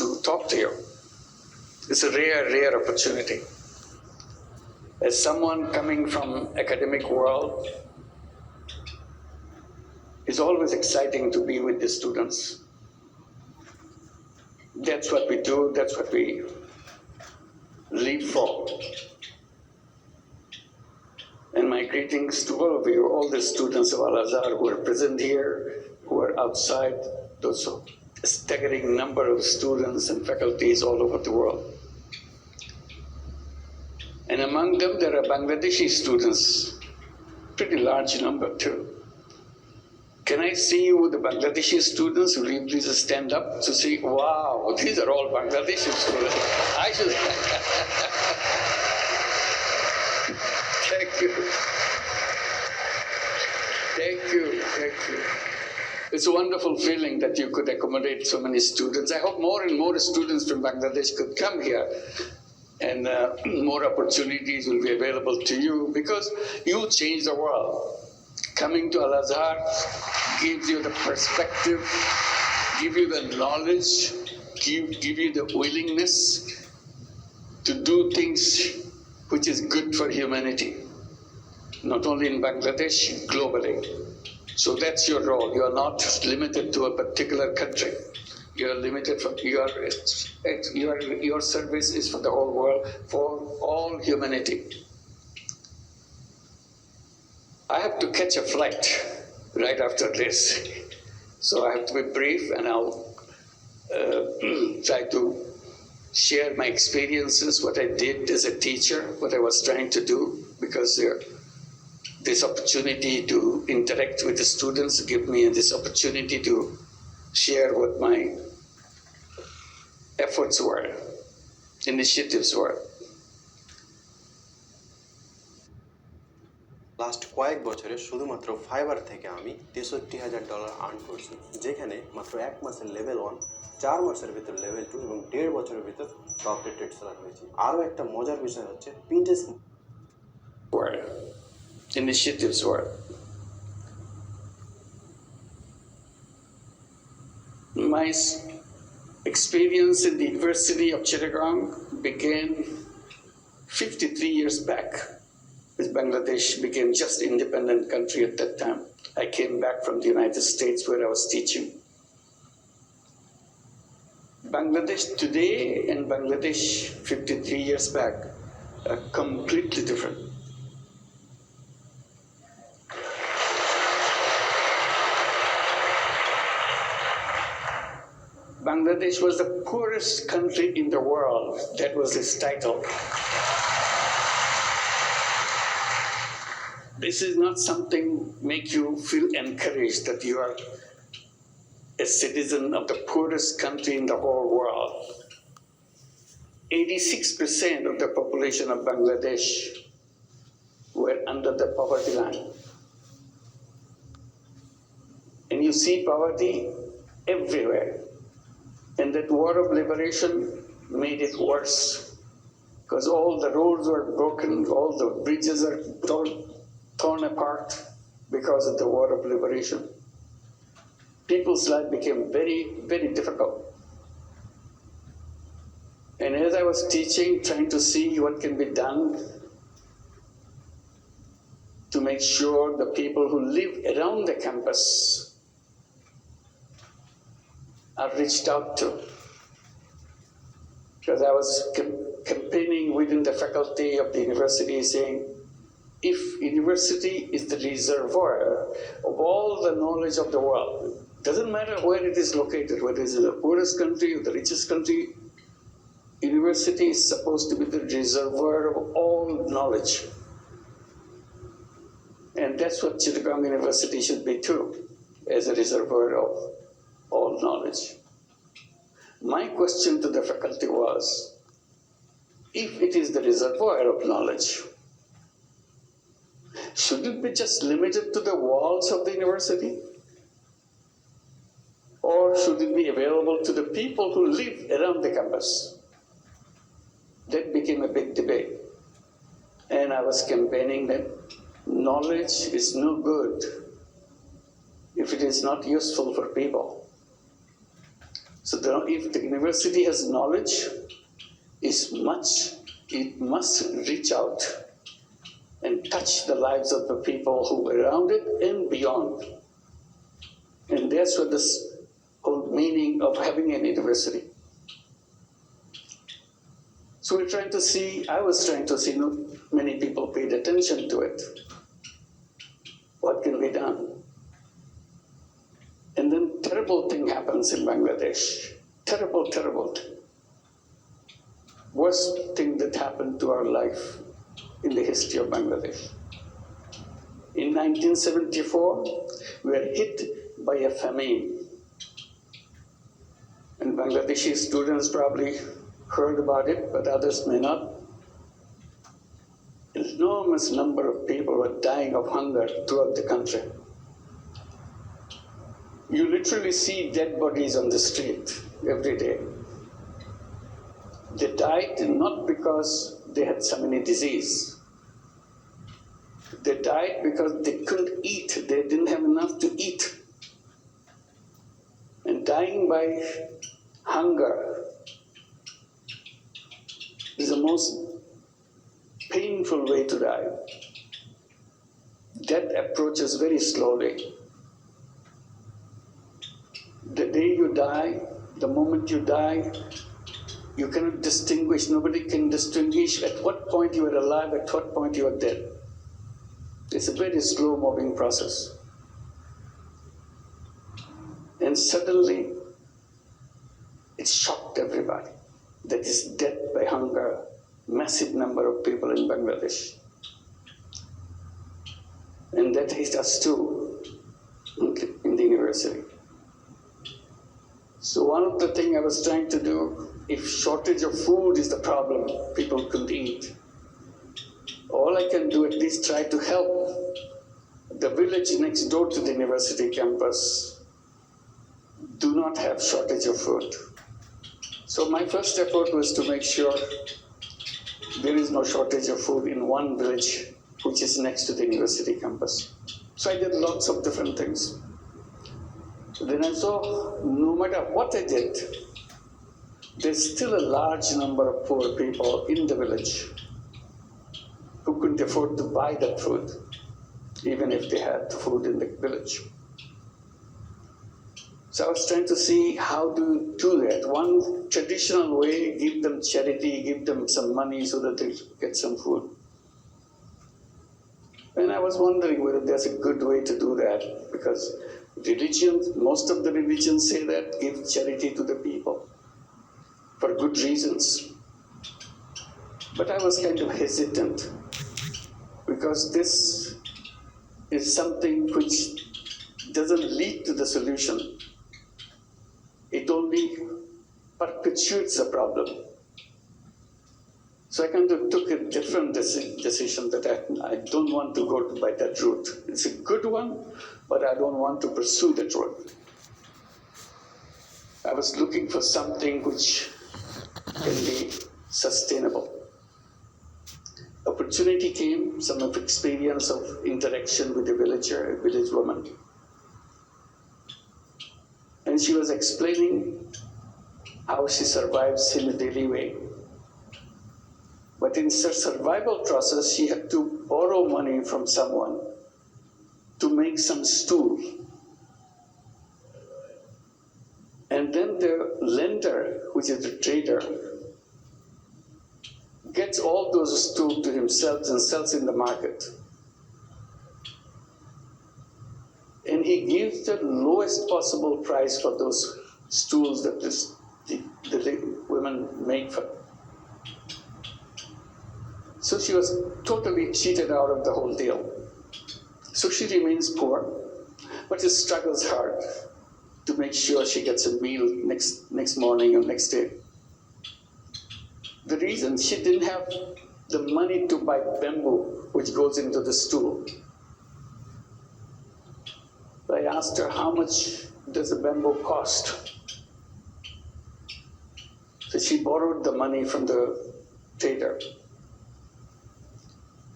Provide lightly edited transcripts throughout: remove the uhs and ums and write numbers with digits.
to talk to you. It's a rare opportunity. As someone coming from academic world, it's always exciting to be with the students. That's what we do, that's what we live for. And my greetings to all of you, all the students of Al-Azhar who are present here, who are outside, those staggering number of students and faculties all over the world. And among them, there are Bangladeshi students, pretty large number too. Can I see you, the Bangladeshi students? Will you please stand up to see? Wow, these are all Bangladeshi students. I should. Thank you. Thank you. Thank you. It's a wonderful feeling that you could accommodate so many students. I hope more and more students from Bangladesh could come here, and more opportunities will be available to you because you change the world. Coming to Al-Azhar gives you the perspective, give you the knowledge, give you the willingness to do things which is good for humanity, not only in Bangladesh, globally. So that's your role. You are not limited to a particular country. You are limited for your service is for the whole world, for all humanity. I have to catch a flight right after this, so I have to be brief, and I'll try to share my experiences, what I did as a teacher, what I was trying to do, because this opportunity to interact with the students give me this opportunity to share what my efforts were, initiatives were. Last কয়েক বছরে শুধুমাত্র fibre থেকে আমি $৬৩,০০০ earn করছি, যেখানে মাত্র 1 মাসের level 1, 4 মাসের ভিতর লেভেল 2 এবং 1.5 বছরের ভিতর টপ রেটেড সেলার হয়েছি। আরও একটা মজার বিষয় হচ্ছে Pinterest initiatives were. My experience in the University of Chittagong began 53 years back. Bangladesh became just an independent country at that time. I came back from the United States where I was teaching. Bangladesh today and Bangladesh 53 years back are completely different. Bangladesh was the poorest country in the world. That was its title. This is not something make you feel encouraged that you are a citizen of the poorest country in the whole world. 86% of the population of Bangladesh were under the poverty line. And you see poverty everywhere. And that war of liberation made it worse, because all the roads were broken, all the bridges are torn apart because of the war of liberation. People's life became very, very difficult. And as I was teaching, trying to see what can be done to make sure the people who live around the campus are reached out to. Because I was campaigning within the faculty of the university saying, if university is the reservoir of all the knowledge of the world, doesn't matter where it is located, whether it is the poorest country or the richest country, university is supposed to be the reservoir of all knowledge. And that's what Chittagong University should be too, as a reservoir of all knowledge. My question to the faculty was, if it is the reservoir of knowledge, should it be just limited to the walls of the university? Or should it be available to the people who live around the campus? That became a big debate. And I was campaigning that knowledge is no good if it is not useful for people. So if the university has knowledge, it must reach out and touch the lives of the people who are around it and beyond. And that's what this whole meaning of having an university. So I was trying to see, many people paid attention to it. What can be done? And then terrible thing happens in Bangladesh. Terrible, terrible thing. Worst thing that happened to our life in the history of Bangladesh. In 1974, we were hit by a famine. And Bangladeshi students probably heard about it, but others may not. An enormous number of people were dying of hunger throughout the country. You literally see dead bodies on the street every day. They died not because they had some any disease. They died because they couldn't eat. They didn't have enough to eat. And dying by hunger is the most painful way to die. Death approaches very slowly. The day you die, the moment you die, you cannot distinguish, nobody can distinguish at what point you are alive, at what point you are dead. It's a very slow moving process. And suddenly, it shocked everybody. That is death by hunger, massive number of people in Bangladesh. And that hit us too in the university. So one of the things I was trying to do, if shortage of food is the problem, people couldn't eat. All I can do at least try to help the village next door to the university campus do not have shortage of food. So my first effort was to make sure there is no shortage of food in one village which is next to the university campus. So I did lots of different things. Then I saw no matter what I did, there's still a large number of poor people in the village who couldn't afford to buy that food, even if they had food in the village. So I was trying to see how to do that. One traditional way, give them charity, give them some money so that they get some food. And I was wondering whether there's a good way to do that, because most of the religions say that, give charity to the people for good reasons. But I was kind of hesitant, because this is something which doesn't lead to the solution. It only perpetuates the problem. So I kind of took a different decision that I don't want to go by that route. It's a good one, but I don't want to pursue that route. I was looking for something which can be sustainable. Opportunity came, some of experience of interaction with a villager, a village woman. And she was explaining how she survives in a daily way. But in her survival process, she had to borrow money from someone to make some stool. And then the lender, which is the trader, gets all those stools to himself and sells in the market. And he gives the lowest possible price for those stools that the women make for. So she was totally cheated out of the whole deal. So she remains poor, but she struggles hard to make sure she gets a meal next morning or next day. The reason she didn't have the money to buy bamboo, which goes into the stool. I asked her, how much does a bamboo cost? So she borrowed the money from the trader.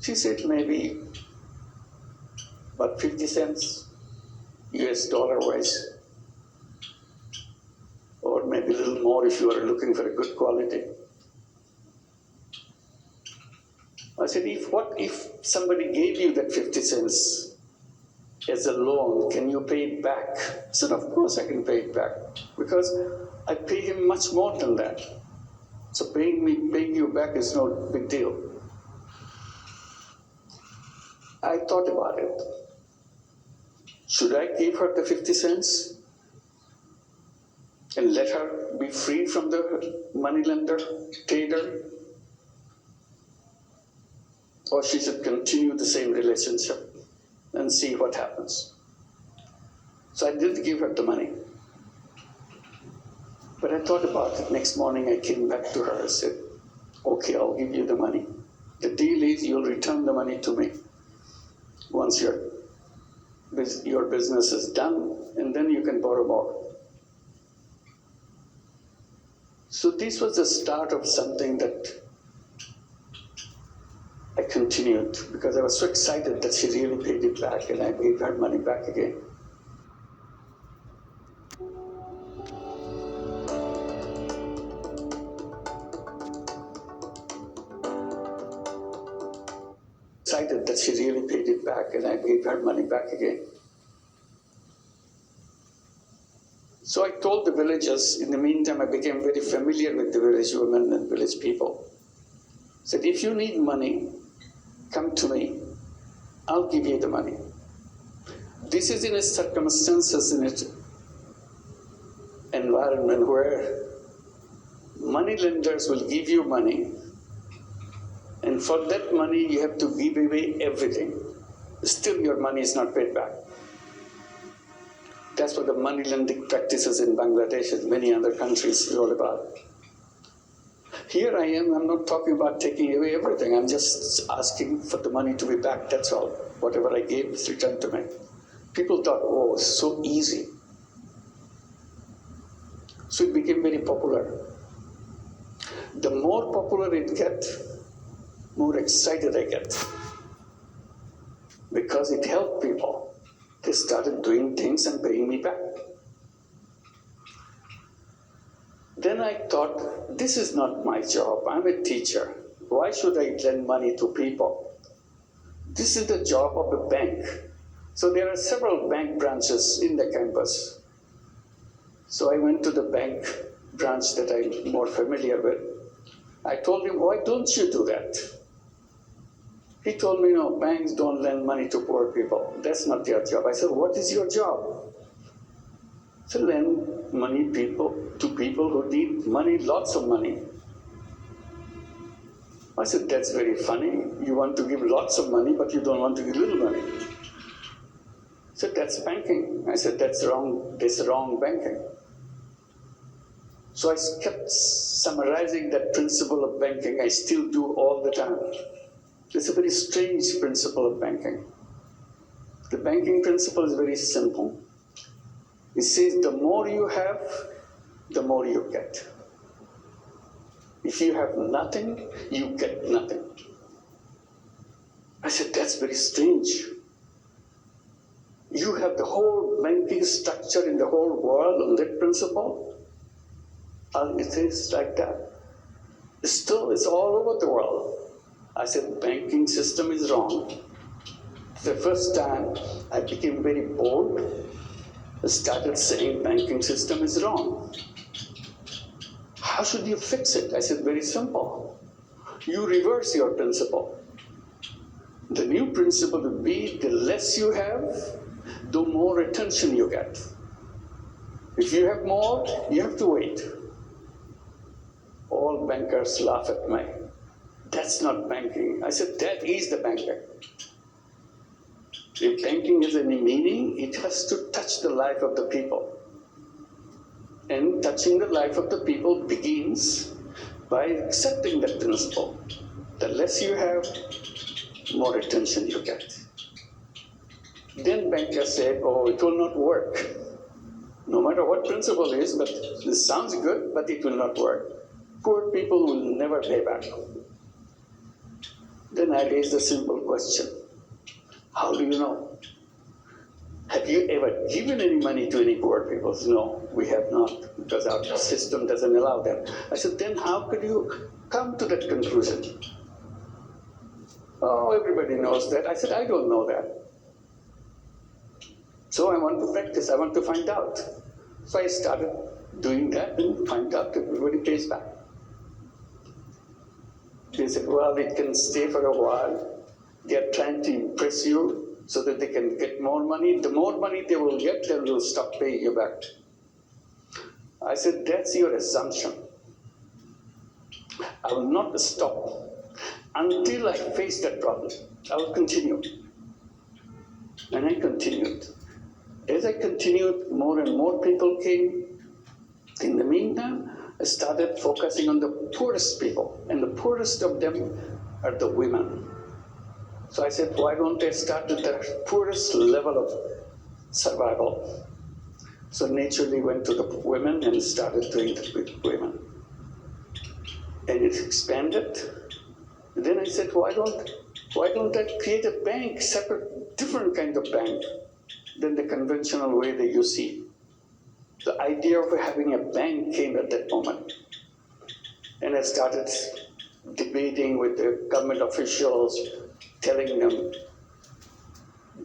She said maybe about 50 cents, US dollar wise. or maybe a little more if you are looking for a good quality. I said, if somebody gave you that 50 cents as a loan, can you pay it back? I said, of course I can pay it back, because I pay him much more than that. So paying you back is no big deal. I thought about it. Should I give her the 50 cents and let her be free from the moneylender, trader? Or she should continue the same relationship and see what happens. So I didn't give her the money. But I thought about it. Next morning I came back to her and said, okay, I'll give you the money. The deal is you'll return the money to me once your business is done, and then you can borrow more. So this was the start of something that I continued, because I was so excited that she really paid it back, and I gave her money back again. Excited that she really paid it back, and I gave her money back again. So I told the villagers. In the meantime, I became very familiar with the village women and village people. I said, if you need money, come to me. I'll give you the money. This is in a circumstances, in an environment where money lenders will give you money, and for that money you have to give away everything. Still your money is not paid back. That's what the money lending practices in Bangladesh and many other countries is all about. Here I am, I'm not talking about taking away everything. I'm just asking for the money to be back, that's all. Whatever I gave is returned to me. People thought, oh, it's so easy. So it became very popular. The more popular it gets, more excited I get. Because it helped people. They started doing things and paying me back. Then I thought, this is not my job. I'm a teacher. Why should I lend money to people? This is the job of a bank. So there are several bank branches in the campus. So I went to the bank branch that I'm more familiar with. I told him, why don't you do that? He told me, no, banks don't lend money to poor people. That's not their job. I said, what is your job? To lend money to people who need money, lots of money. I said, that's very funny. You want to give lots of money, but you don't want to give little money. He said, that's banking. I said, that's wrong. That's wrong banking. So I kept summarizing that principle of banking. I still do all the time. It's a very strange principle of banking. The banking principle is very simple. It says the more you have, the more you get. If you have nothing, you get nothing. I said, that's very strange. You have the whole banking structure in the whole world on that principle? And it is like that. Still, it's all over the world. I said, banking system is wrong. The first time I became very bold, I started saying banking system is wrong. How should you fix it? I said, very simple. You reverse your principle. The new principle would be the less you have, the more attention you get. If you have more, you have to wait. All bankers laugh at me. That's not banking. I said, that is the banking. If banking has any meaning, it has to touch the life of the people. And touching the life of the people begins by accepting that principle. The less you have, more attention you get. Then bankers say, oh, it will not work. No matter what principle is, but this sounds good, but it will not work. Poor people will never pay back. Then I raised a simple question. How do you know? Have you ever given any money to any poor people? No. we have not, because our system doesn't allow that. I said, then how could you come to that conclusion? Oh, everybody knows that. I said, I don't know that. So I want to practice, I want to find out. So I started doing that and find out that everybody pays back. They said, well, it can stay for a while. They're trying to impress you so that they can get more money. The more money they will get, they will stop paying you back. I said, that's your assumption. I will not stop until I face that problem. I will continue. And I continued. As I continued, more and more people came. In the meantime, I started focusing on the poorest people, and the poorest of them are the women. So I said, why don't I start at the poorest level of survival? So naturally went to the women and started doing it with women. And it expanded. And then I said, why don't I create a bank, separate, different kind of bank than the conventional way that you see? The idea of having a bank came at that moment. And I started debating with the government officials, telling them,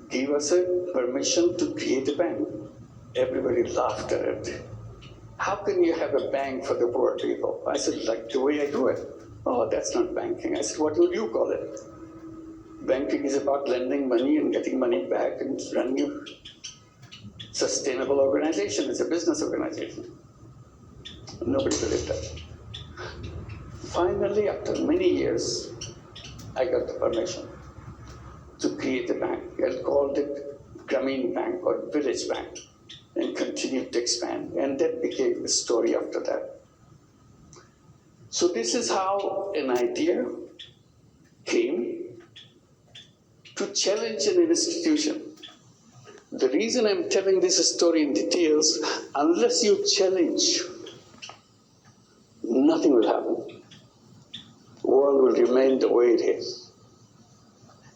give us a permission to create a bank. Everybody laughed at it. How can you have a bank for the poor people? I said, like the way I do it. Oh, that's not banking. I said, what would you call it? Banking is about lending money and getting money back and running a sustainable organization. It's a business organization. Nobody believed that. Finally, after many years, I got the permission to create a bank. I called it Grameen Bank or Village Bank and continued to expand. And that became the story after that. So this is how an idea came to challenge an institution. The reason I'm telling this story in details, unless you challenge, nothing will happen. The world will remain the way it is.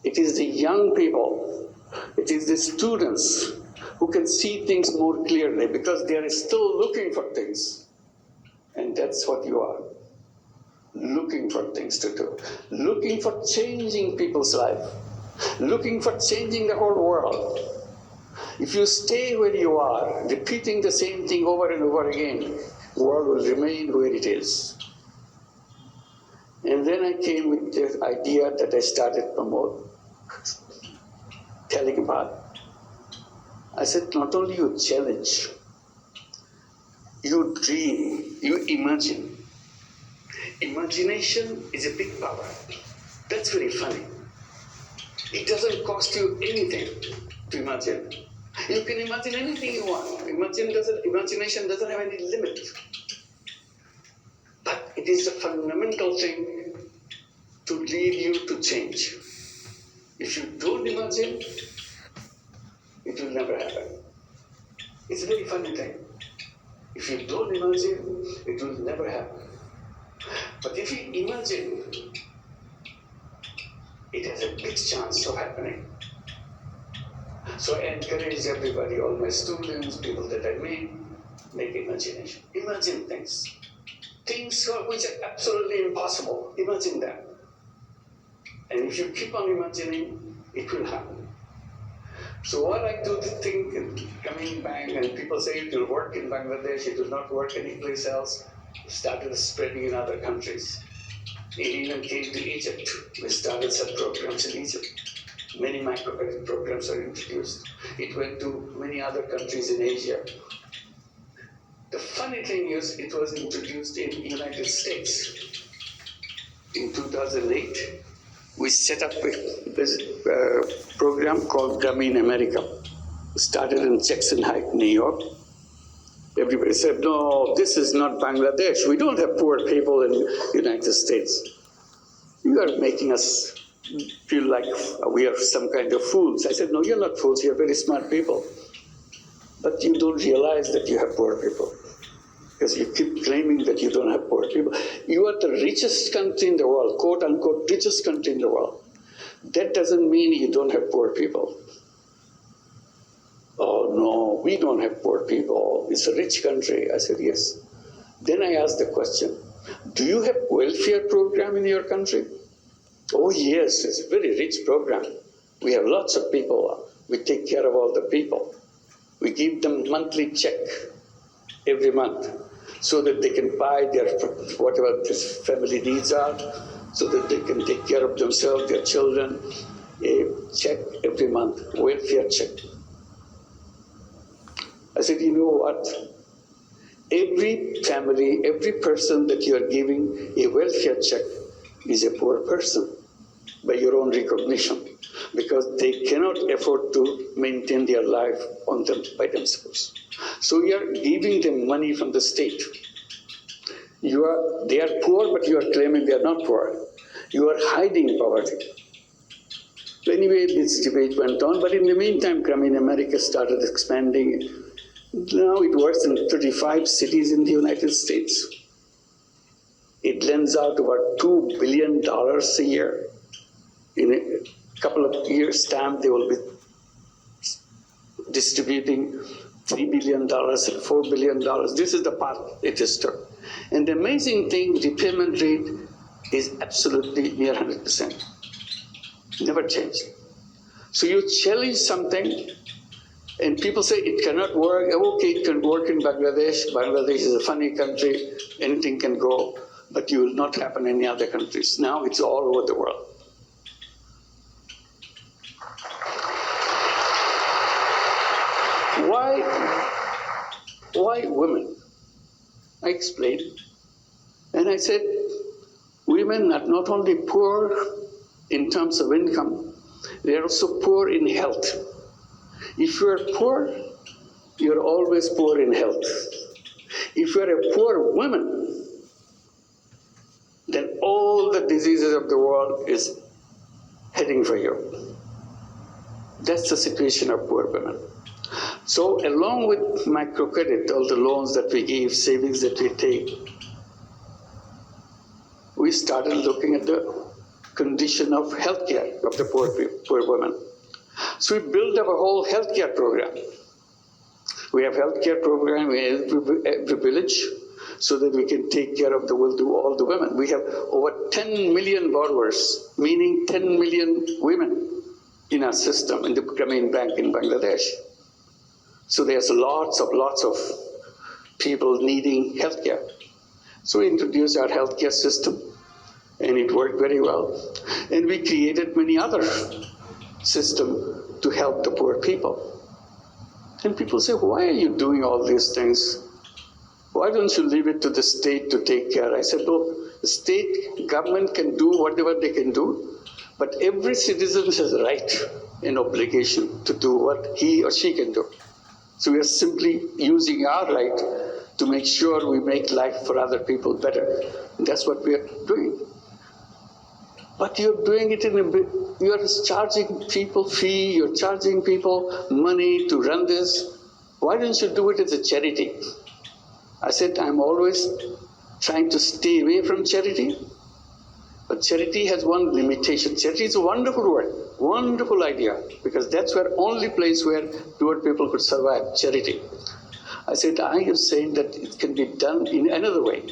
It is the young people, it is the students who can see things more clearly because they are still looking for things. And that's what you are. Looking for things to do. Looking for changing people's life. Looking for changing the whole world. If you stay where you are, repeating the same thing over and over again, the world will remain where it is. And then I came with the idea that I started telling about. I said, not only you challenge, you dream, you imagine. Imagination is a big power. That's very funny. It doesn't cost you anything to imagine. You can imagine anything you want. Imagination doesn't have any limit. But it is a fundamental thing to lead you to change. If you don't imagine, it will never happen. It's a very funny thing. If you don't imagine, it will never happen. But if you imagine, it has a big chance of happening. So I encourage everybody, all my students, people that I meet, make imagination. Imagine things. Things which are absolutely impossible. Imagine them. And if you keep on imagining, it will happen. So what I do to think, coming back, and people say it will work in Bangladesh, it will not work anyplace else, started spreading in other countries. It even came to Egypt. We started some programs in Egypt. Many microcredit programs are introduced. It went to many other countries in Asia. The funny thing is, it was introduced in the United States. In 2008, we set up a program called Grameen America. It started in Jackson Heights, New York. Everybody said, no, this is not Bangladesh. We don't have poor people in the United States. You are making us feel like we are some kind of fools. I said, no, you're not fools. You're very smart people. But you don't realize that you have poor people. Because you keep claiming that you don't have poor people. You are the richest country in the world, quote unquote, richest country in the world. That doesn't mean you don't have poor people. Oh no, we don't have poor people. It's a rich country. I said, yes. Then I asked the question, do you have welfare program in your country? Oh yes, it's a very rich program. We have lots of people. We take care of all the people. We give them monthly check every month so that they can buy their whatever their family needs are, so that they can take care of themselves, their children. A check every month, welfare check. I said, you know what? Every family, every person that you are giving a welfare check is a poor person by your own recognition, because they cannot afford to maintain their life on them by themselves. So you are giving them money from the state. They are poor, but you are claiming they are not poor. You are hiding poverty. Anyway, this debate went on, but in the meantime, America started expanding. Now it works in 35 cities in the United States. It lends out about $2 billion a year. In a couple of years' time, they will be distributing $3 billion and $4 billion. This is the path it is took. And the amazing thing, repayment rate is absolutely near 100%. Never changed. So you challenge something, and people say it cannot work. Okay, it can work in Bangladesh. Bangladesh is a funny country. Anything can go, but it will not happen in any other countries. Now it's all over the world. Why women? I explained. And I said, women are not only poor in terms of income, they are also poor in health. If you are poor, you're always poor in health. If you are a poor woman, then all the diseases of the world is heading for you. That's the situation of poor women. So along with microcredit, all the loans that we give, savings that we take, we started looking at the condition of healthcare of the poor women. So we built up a whole healthcare program. We have healthcare program in every village so that we can take care of all the women. We have over 10 million borrowers, meaning 10 million women in our system in the Grameen Bank in Bangladesh. So there's lots of people needing healthcare. So we introduced our healthcare system, and it worked very well. And we created many other systems to help the poor people. And people say, why are you doing all these things? Why don't you leave it to the state to take care? I said, look, the state government can do whatever they can do, but every citizen has a right and obligation to do what he or she can do. So we are simply using our right to make sure we make life for other people better. And that's what we are doing. But you're doing it you're charging people fee, you're charging people money to run this. Why don't you do it as a charity? I said, I'm always trying to stay away from charity, but charity has one limitation. Charity is a wonderful word, wonderful idea, because that's where only place where poor people could survive, charity. I said, I am saying that it can be done in another way.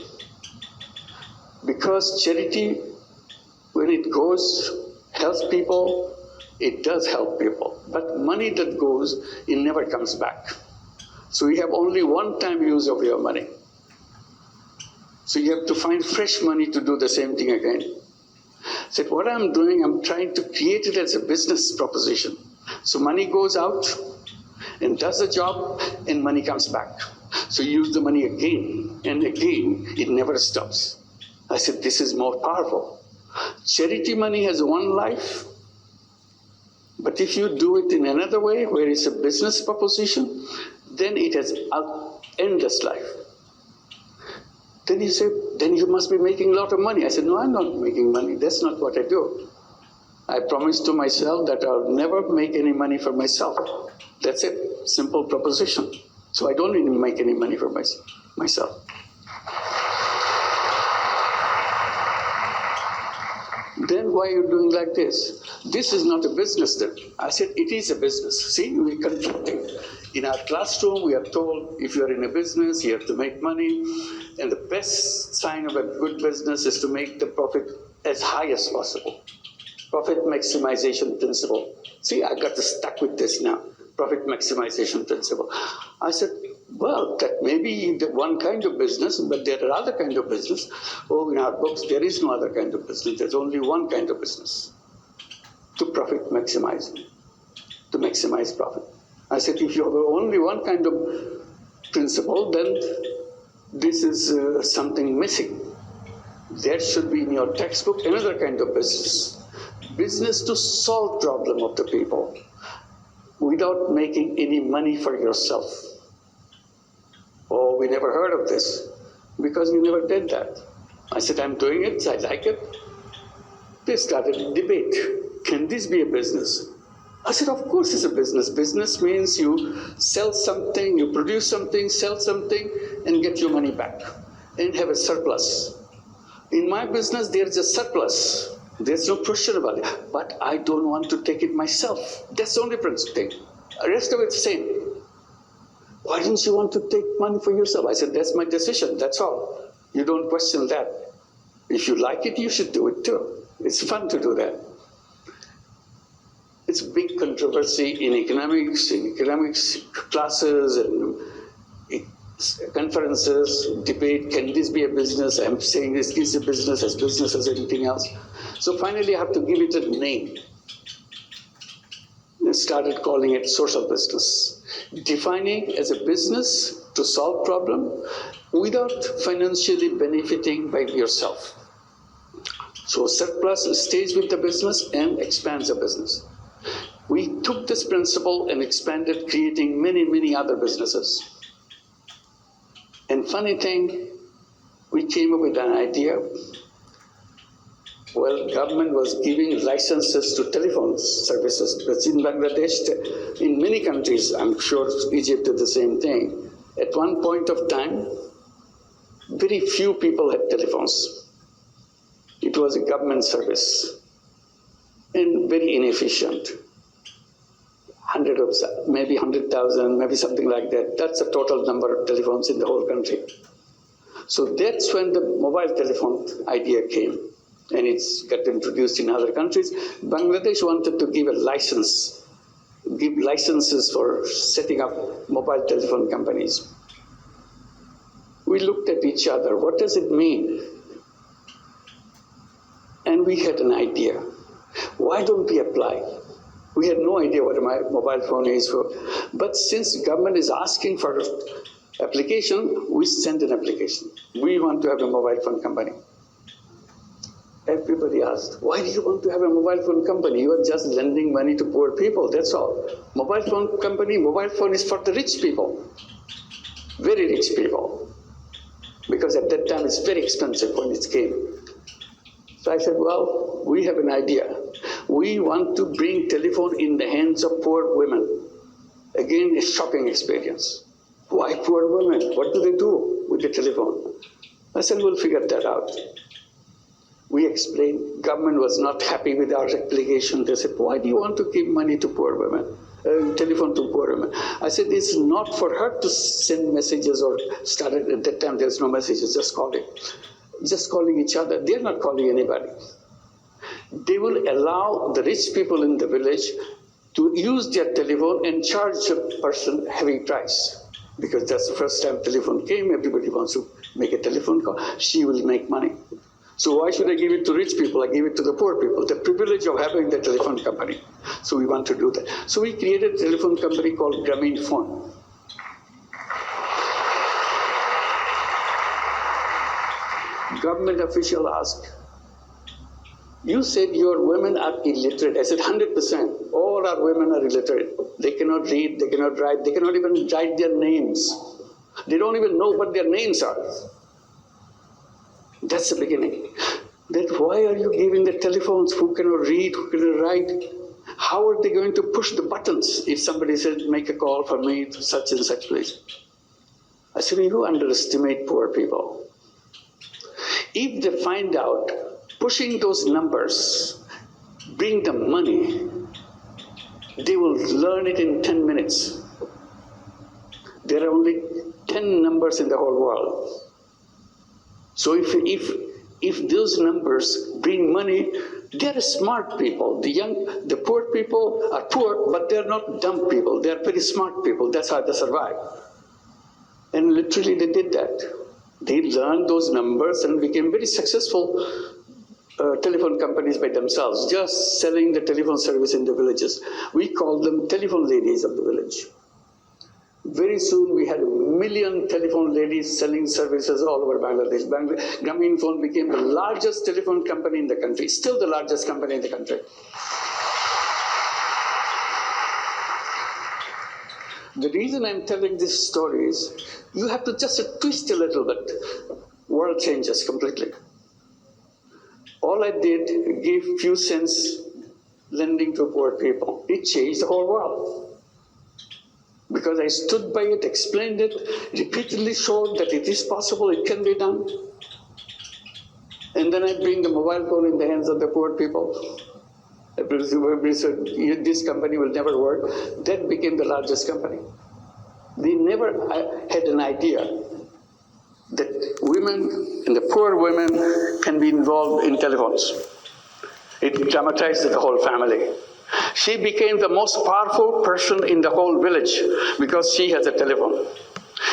Because charity, when it goes, helps people, it does help people. But money that goes, it never comes back. So you have only one-time use of your money. So you have to find fresh money to do the same thing again. So what I'm doing, I'm trying to create it as a business proposition. So money goes out and does the job, and money comes back. So you use the money again and again, it never stops. I said, this is more powerful. Charity money has one life, but if you do it in another way, where it's a business proposition, then it has an endless life. Then you say, then you must be making a lot of money. I said, no, I'm not making money. That's not what I do. I promised to myself that I'll never make any money for myself. That's it, simple proposition. So I don't even make any money for myself. Then then why are you doing like this? This is not a business then. I said, it is a business. See, we contradicting. In our classroom, we are told if you are in a business, you have to make money. And the best sign of a good business is to make the profit as high as possible. Profit maximization principle. See, I got stuck with this now. Profit maximization principle. I said, well, that may be the one kind of business, but there are other kind of business. Oh, in our books, there is no other kind of business. There's only one kind of business. To profit maximize. To maximize profit. I said, if you have only one kind of principle, then this is something missing. There should be in your textbook another kind of business. Business to solve problem of the people without making any money for yourself. Oh, we never heard of this because we never did that. I said, I'm doing it, I like it. They started a debate. Can this be a business? I said, of course it's a business. Business means you sell something, you produce something, sell something, and get your money back and have a surplus. In my business, there's a surplus. There's no question about it. But I don't want to take it myself. That's the only thing. The rest of it's the same. Why didn't you want to take money for yourself? I said, that's my decision, that's all. You don't question that. If you like it, you should do it too. It's fun to do that. It's a big controversy in economics classes and conferences, debate, can this be a business? I'm saying this is a business as anything else. So finally I have to give it a name. I started calling it social business. Defining as a business to solve problem without financially benefiting by yourself. So surplus stays with the business and expands the business. We took this principle and expanded, creating many, many other businesses. And funny thing, we came up with an idea. Well, government was giving licenses to telephone services, but in Bangladesh, in many countries, I'm sure Egypt did the same thing. At one point of time, very few people had telephones. It was a government service and very inefficient. Maybe 100,000, maybe something like that. That's the total number of telephones in the whole country. So that's when the mobile telephone idea came, and it's got introduced in other countries. Bangladesh wanted to give a license, give licenses for setting up mobile telephone companies. We looked at each other, what does it mean? And we had an idea. Why don't we apply? We had no idea what a mobile phone is for. But since government is asking for application, we sent an application. We want to have a mobile phone company. Everybody asked, why do you want to have a mobile phone company? You are just lending money to poor people, that's all. Mobile phone company, mobile phone is for the rich people. Very rich people. Because at that time it's very expensive when it came. So I said, well, we have an idea. We want to bring telephone in the hands of poor women. Again, a shocking experience. Why poor women? What do they do with the telephone? I said, we'll figure that out. We explained, government was not happy with our application. They said, why do you want to give money to poor women? Telephone to poor women. I said, it's not for her to send messages or start it. At that time, there's no messages, just calling. Just calling each other. They're not calling anybody. They will allow the rich people in the village to use their telephone and charge a person heavy price. Because that's the first time telephone came, everybody wants to make a telephone call. She will make money. So why should I give it to rich people? I give it to the poor people, the privilege of having the telephone company. So we want to do that. So we created a telephone company called Grameenphone. Government official asked, you said your women are illiterate. I said 100%. All our women are illiterate. They cannot read, they cannot write, they cannot even write their names. They don't even know what their names are. That's the beginning. Then why are you giving the telephones who cannot read, who cannot write? How are they going to push the buttons if somebody said, make a call for me to such and such place? I said, you underestimate poor people. If they find out pushing those numbers bring them money, they will learn it in 10 minutes. There are only 10 numbers in the whole world. So if those numbers bring money, they're smart people. The poor people are poor, but they're not dumb people. They're very smart people. That's how they survive. And literally they did that. They learned those numbers and became very successful telephone companies by themselves, just selling the telephone service in the villages. We call them telephone ladies of the village. Very soon we had 1 million telephone ladies selling services all over Bangladesh. Grameenphone became the largest telephone company in the country, still the largest company in the country. The reason I'm telling this story is you have to just twist a little bit. World changes completely. All I did, gave few cents lending to poor people. It changed the whole world. Because I stood by it, explained it, repeatedly showed that it is possible, it can be done. And then I bring the mobile phone in the hands of the poor people. Everybody said, this company will never work. That became the largest company. They never had an idea that women and the poor women can be involved in telephones. It dramatized the whole family. She became the most powerful person in the whole village because she has a telephone.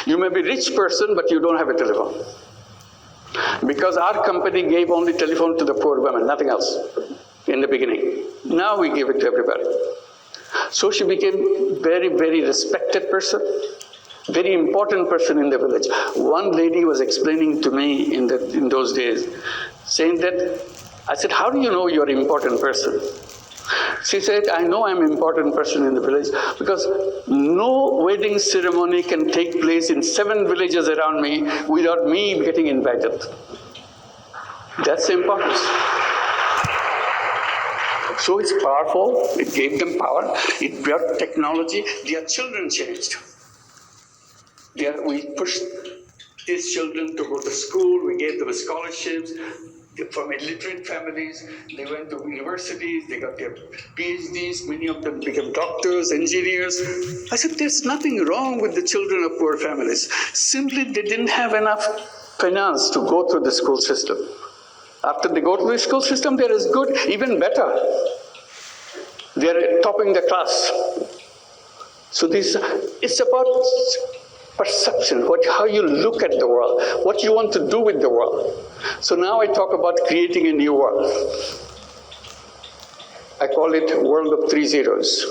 You may be a rich person, but you don't have a telephone. Because our company gave only telephone to the poor women, nothing else in the beginning. Now we give it to everybody. So she became very, very respected person, very important person in the village. One lady was explaining to me in those days, saying that, I said, how do you know you're an important person? She said, I know I'm an important person in the village because no wedding ceremony can take place in 7 villages around me without me getting invited. That's the importance. So it's powerful, it gave them power, it brought technology, their children changed. We pushed these children to go to school, we gave them scholarships. From illiterate families, they went to universities, they got their PhDs, many of them became doctors, engineers. I said, there's nothing wrong with the children of poor families. Simply, they didn't have enough finance to go through the school system. After they go to the school system, they're as good, even better. They're topping the class. So it's about perception, how you look at the world, what you want to do with the world. So now I talk about creating a new world. I call it world of 3 zeros.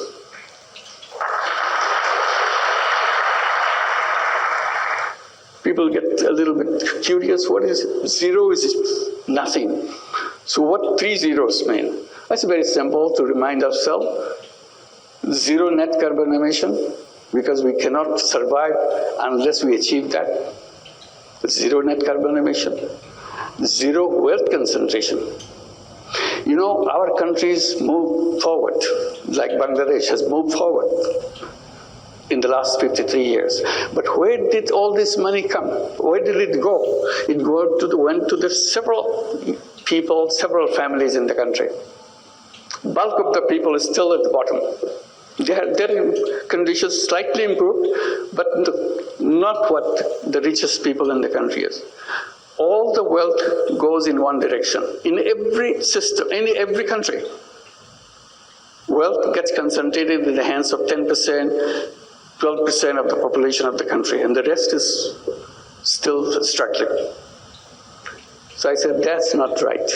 People get a little bit curious, what is it? 0 is nothing. So what 3 zeros mean? That's very simple to remind ourselves. 0 net carbon emission, because we cannot survive unless we achieve that. 0 net carbon emission. 0 wealth concentration. You know, our countries move forward, like Bangladesh has moved forward in the last 53 years. But where did all this money come? Where did it go? It went to the several people, several families in the country. Bulk of the people is still at the bottom. Their conditions slightly improved, but not what the richest people in the country is. All the wealth goes in one direction. In every system, in every country, wealth gets concentrated in the hands of 10%, 12% of the population of the country, and the rest is still struggling. So I said, that's not right.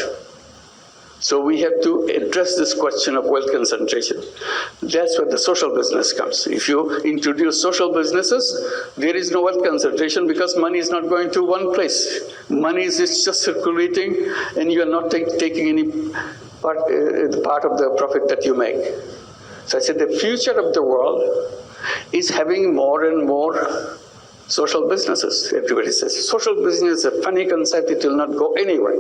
So we have to address this question of wealth concentration. That's where the social business comes. If you introduce social businesses, there is no wealth concentration because money is not going to one place. Money is just circulating and you are not taking any part of the profit that you make. So I said the future of the world is having more and more social businesses. Everybody says, social business is a funny concept, it will not go anywhere.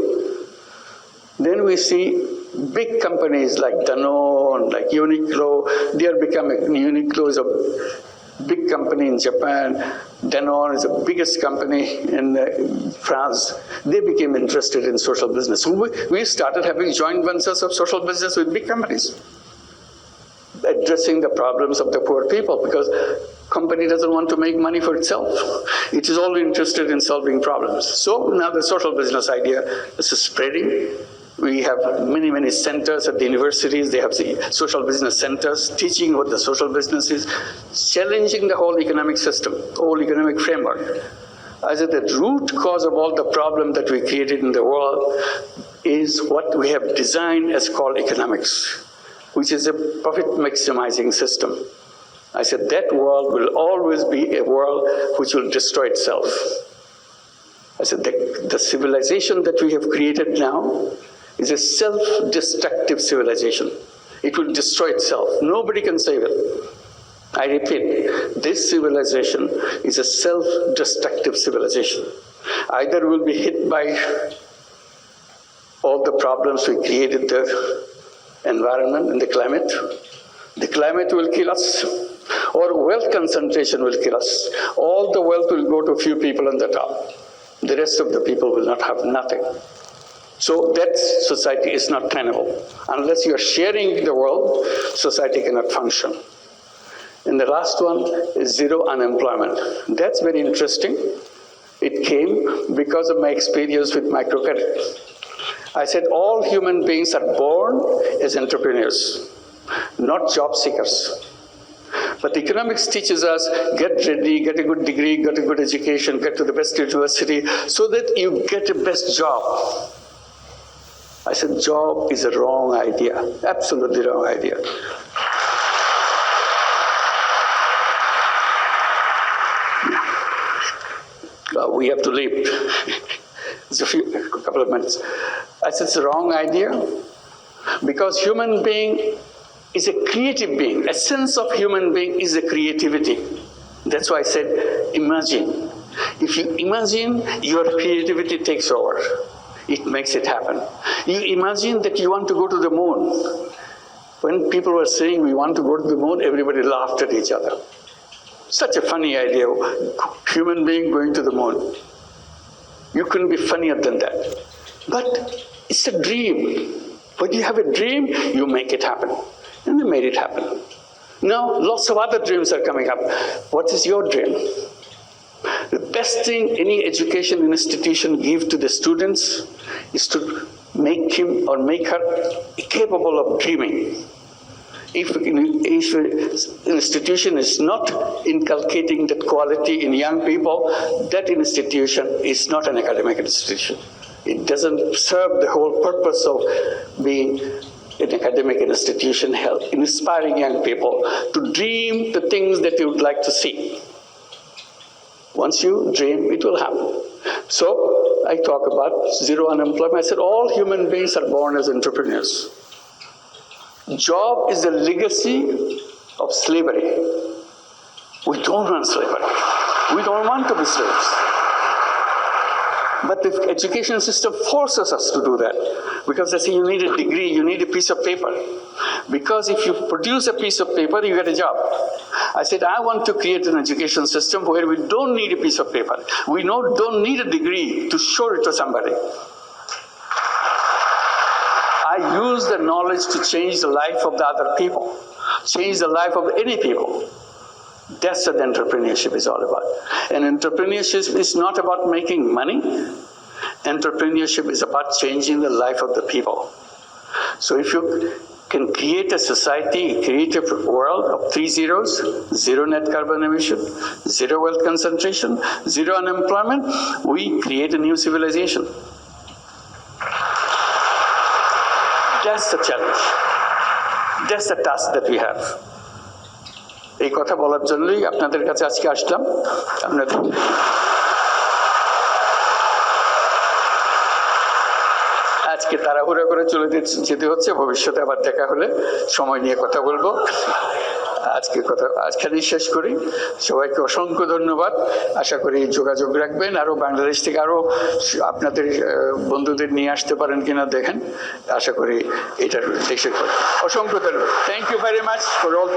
Then we see big companies like Danone, like Uniqlo, they are becoming, Uniqlo is a big company in Japan, Danone is the biggest company in France. They became interested in social business. So we started having joint ventures of social business with big companies, addressing the problems of the poor people, because company doesn't want to make money for itself. It is only interested in solving problems. So now the social business idea is spreading. We have many centers at the universities. They have the social business centers teaching what the social business is, challenging the whole economic system, whole economic framework. I said the root cause of all the problem that we created in the world is what we have designed as called economics, which is a profit maximizing system. I said that world will always be a world which will destroy itself. I said the civilization that we have created now is a self-destructive civilization. It will destroy itself. Nobody can save it. I repeat, this civilization is a self-destructive civilization. Either we'll be hit by all the problems we created, the environment and the climate will kill us, or wealth concentration will kill us. All the wealth will go to a few people on the top. The rest of the people will not have nothing. So that society is not tenable. Unless you're sharing the world, society cannot function. And the last one is zero unemployment. That's very interesting. It came because of my experience with microcredit. I said all human beings are born as entrepreneurs, not job seekers. But economics teaches us, get ready, get a good degree, get a good education, get to the best university, so that you get a best job. I said, job is a wrong idea, absolutely wrong idea. We have to leave. It's a couple of minutes. I said, it's a wrong idea because human being is a creative being. Essence of human being is a creativity. That's why I said, imagine. If you imagine, your creativity takes over. It makes it happen. You imagine that you want to go to the moon. When people were saying we want to go to the moon, everybody laughed at each other. Such a funny idea, human being going to the moon. You couldn't be funnier than that. But it's a dream. When you have a dream, you make it happen. And they made it happen. Now, lots of other dreams are coming up. What is your dream? The best thing any education institution gives to the students is to make him or make her capable of dreaming. If an institution is not inculcating that quality in young people, that institution is not an academic institution. It doesn't serve the whole purpose of being an academic institution, inspiring young people to dream the things that you would like to see. Once you dream, it will happen. So I talk about zero unemployment. I said all human beings are born as entrepreneurs. Job is the legacy of slavery. We don't want slavery. We don't want to be slaves. But the education system forces us to do that. Because they say you need a degree, you need a piece of paper. Because if you produce a piece of paper, you get a job. I said, I want to create an education system where we don't need a piece of paper. We don't need a degree to show it to somebody. I use the knowledge to change the life of the other people, change the life of any people. That's what entrepreneurship is all about. And entrepreneurship is not about making money. Entrepreneurship is about changing the life of the people. So if you can create a society, create a world of 3 zeros, zero net carbon emission, zero wealth concentration, zero unemployment, we create a new civilization. That's the challenge. That's the task that we have. এই কথা বলার জন্যই আপনাদের কাছে আজকে আসলাম। আপনাদের আজকে তাড়াহুড়া করে চলে যেতে হচ্ছে, ভবিষ্যতে আবার দেখা হলে সময় নিয়ে কথা বলবো। আজকে কথা আজখানেই শেষ করি। সবাইকে অসংখ্য ধন্যবাদ। আশা করি যোগাযোগ রাখবেন, আরো বাংলাদেশ থেকে আরো আপনাদের বন্ধুদের নিয়ে আসতে পারেন কিনা দেখেন। আশা করি এটার দেশে অসংখ্য ধন্যবাদ। Thank you very much for all.